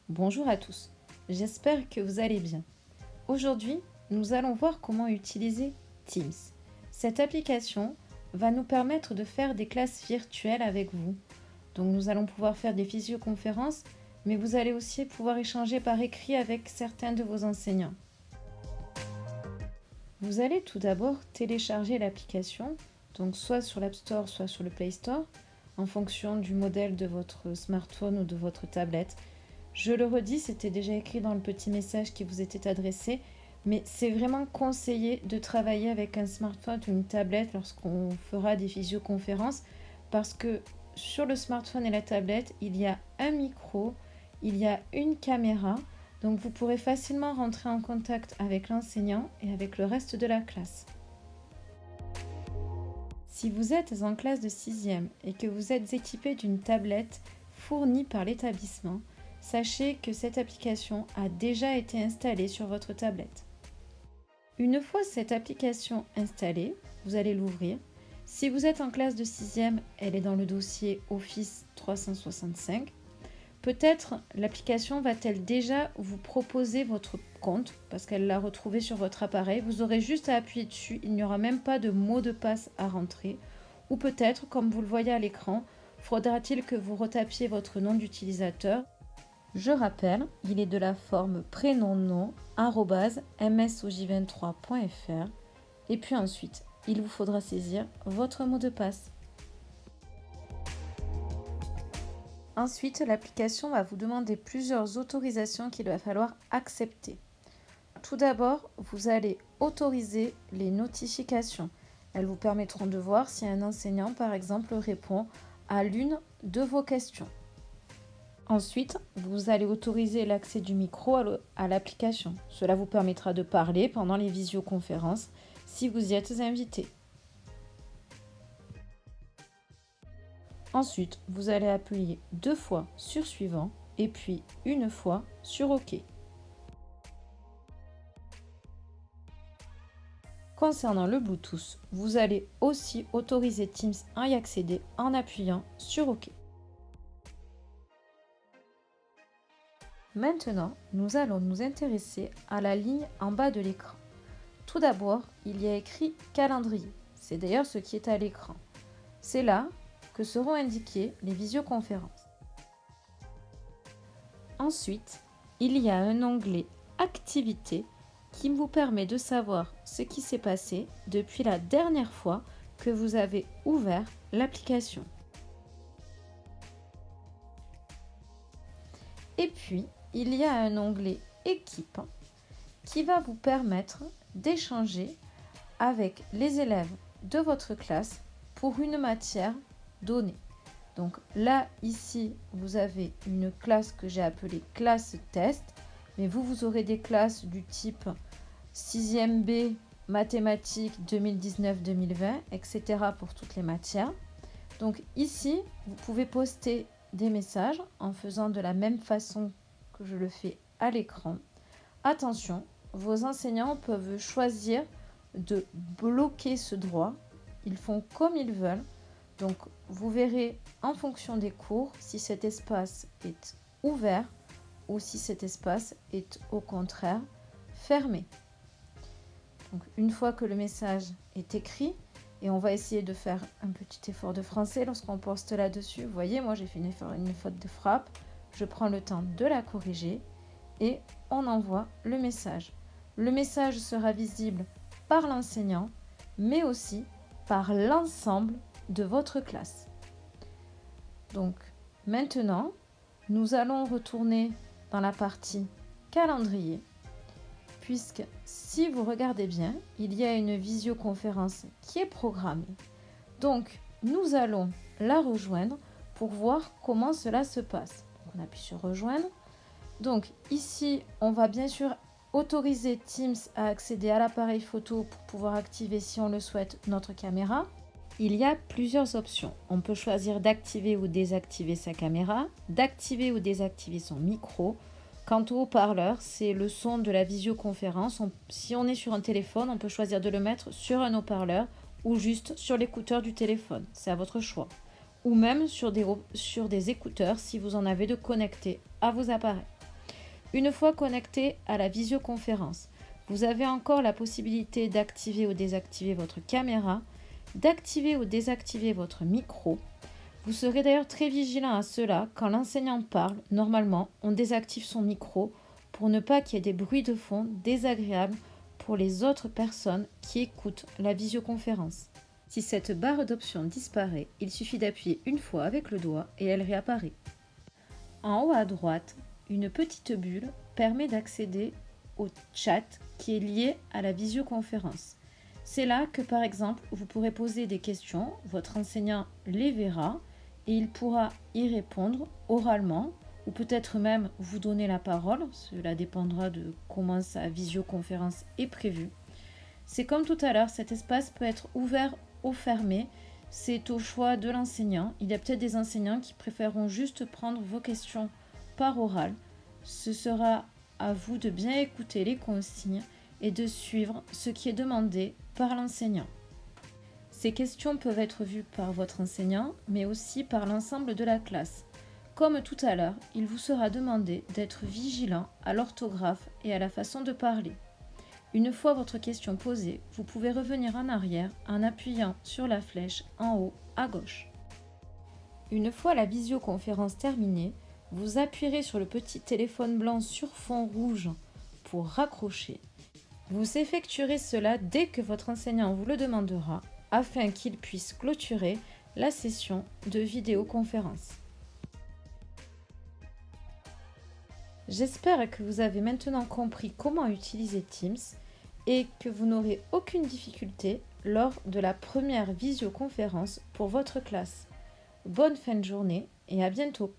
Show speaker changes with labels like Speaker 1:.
Speaker 1: Bonjour à tous, j'espère que vous allez bien. Aujourd'hui, nous allons voir comment utiliser Teams. Cette application va nous permettre de faire des classes virtuelles avec vous. Donc nous allons pouvoir faire des visioconférences, mais vous allez aussi pouvoir échanger par écrit avec certains de vos enseignants. Vous allez tout d'abord télécharger l'application, donc soit sur l'App Store, soit sur le Play Store, en fonction du modèle de votre smartphone ou de votre tablette. Je le redis, c'était déjà écrit dans le petit message qui vous était adressé, mais c'est vraiment conseillé de travailler avec un smartphone ou une tablette lorsqu'on fera des visioconférences, parce que sur le smartphone et la tablette, il y a un micro, il y a une caméra, donc vous pourrez facilement rentrer en contact avec l'enseignant et avec le reste de la classe. Si vous êtes en classe de 6e et que vous êtes équipé d'une tablette fournie par l'établissement, sachez que cette application a déjà été installée sur votre tablette. Une fois cette application installée, vous allez l'ouvrir. Si vous êtes en classe de 6e, elle est dans le dossier Office 365. Peut-être l'application va-t-elle déjà vous proposer votre compte parce qu'elle l'a retrouvé sur votre appareil. Vous aurez juste à appuyer dessus, il n'y aura même pas de mot de passe à rentrer. Ou peut-être, comme vous le voyez à l'écran, faudra-t-il que vous retapiez votre nom d'utilisateur. Je rappelle, il est de la forme prénom-nom @msoj23.fr et puis ensuite, il vous faudra saisir votre mot de passe. Ensuite, l'application va vous demander plusieurs autorisations qu'il va falloir accepter. Tout d'abord, vous allez autoriser les notifications. Elles vous permettront de voir si un enseignant, par exemple, répond à l'une de vos questions. Ensuite, vous allez autoriser l'accès du micro à l'application. Cela vous permettra de parler pendant les visioconférences si vous y êtes invité. Ensuite, vous allez appuyer 2 fois sur Suivant et puis une fois sur OK. Concernant le Bluetooth, vous allez aussi autoriser Teams à y accéder en appuyant sur OK. Maintenant, nous allons nous intéresser à la ligne en bas de l'écran. Tout d'abord, il y a écrit calendrier. C'est d'ailleurs ce qui est à l'écran. C'est là que seront indiquées les visioconférences. Ensuite, il y a un onglet Activités qui vous permet de savoir ce qui s'est passé depuis la dernière fois que vous avez ouvert l'application. Et puis, il y a un onglet Équipe qui va vous permettre d'échanger avec les élèves de votre classe pour une matière donnée. Donc là, ici, vous avez une classe que j'ai appelée classe test, mais vous aurez des classes du type 6e B, mathématiques 2019-2020, etc. pour toutes les matières. Donc ici, vous pouvez poster des messages en faisant de la même façon que je le fais à l'écran. Attention, vos enseignants peuvent choisir de bloquer ce droit. Ils font comme ils veulent. Donc, vous verrez en fonction des cours si cet espace est ouvert ou si cet espace est au contraire fermé. Donc, une fois que le message est écrit, et on va essayer de faire un petit effort de français lorsqu'on poste là-dessus. Vous voyez, moi j'ai fait une faute de frappe. Je prends le temps de la corriger et on envoie le message. Le message sera visible par l'enseignant, mais aussi par l'ensemble de votre classe. Donc maintenant, nous allons retourner dans la partie calendrier, puisque si vous regardez bien, il y a une visioconférence qui est programmée. Donc, nous allons la rejoindre pour voir comment cela se passe. Donc, on appuie sur rejoindre. Donc ici, on va bien sûr autoriser Teams à accéder à l'appareil photo pour pouvoir activer, si on le souhaite, notre caméra. Il y a plusieurs options. On peut choisir d'activer ou désactiver sa caméra, d'activer ou désactiver son micro. Quant au haut-parleur, c'est le son de la visioconférence. Si on est sur un téléphone, on peut choisir de le mettre sur un haut-parleur ou juste sur l'écouteur du téléphone. C'est à votre choix. Ou même sur des écouteurs si vous en avez de connectés à vos appareils. Une fois connecté à la visioconférence, vous avez encore la possibilité d'activer ou désactiver votre caméra, d'activer ou désactiver votre micro. Vous serez d'ailleurs très vigilant à cela. Quand l'enseignant parle, normalement, on désactive son micro pour ne pas qu'il y ait des bruits de fond désagréables pour les autres personnes qui écoutent la visioconférence. Si cette barre d'options disparaît, il suffit d'appuyer une fois avec le doigt et elle réapparaît. En haut à droite, une petite bulle permet d'accéder au chat qui est lié à la visioconférence. C'est là que par exemple vous pourrez poser des questions, votre enseignant les verra et il pourra y répondre oralement ou peut-être même vous donner la parole, cela dépendra de comment sa visioconférence est prévue. C'est comme tout à l'heure, cet espace peut être ouvert ou fermé, c'est au choix de l'enseignant. Il y a peut-être des enseignants qui préféreront juste prendre vos questions par oral. Ce sera à vous de bien écouter les consignes et de suivre ce qui est demandé par l'enseignant. Ces questions peuvent être vues par votre enseignant, mais aussi par l'ensemble de la classe. Comme tout à l'heure, il vous sera demandé d'être vigilant à l'orthographe et à la façon de parler. Une fois votre question posée, vous pouvez revenir en arrière en appuyant sur la flèche en haut à gauche. Une fois la visioconférence terminée, vous appuierez sur le petit téléphone blanc sur fond rouge pour raccrocher. Vous effectuerez cela dès que votre enseignant vous le demandera afin qu'il puisse clôturer la session de vidéoconférence. J'espère que vous avez maintenant compris comment utiliser Teams et que vous n'aurez aucune difficulté lors de la première visioconférence pour votre classe. Bonne fin de journée et à bientôt!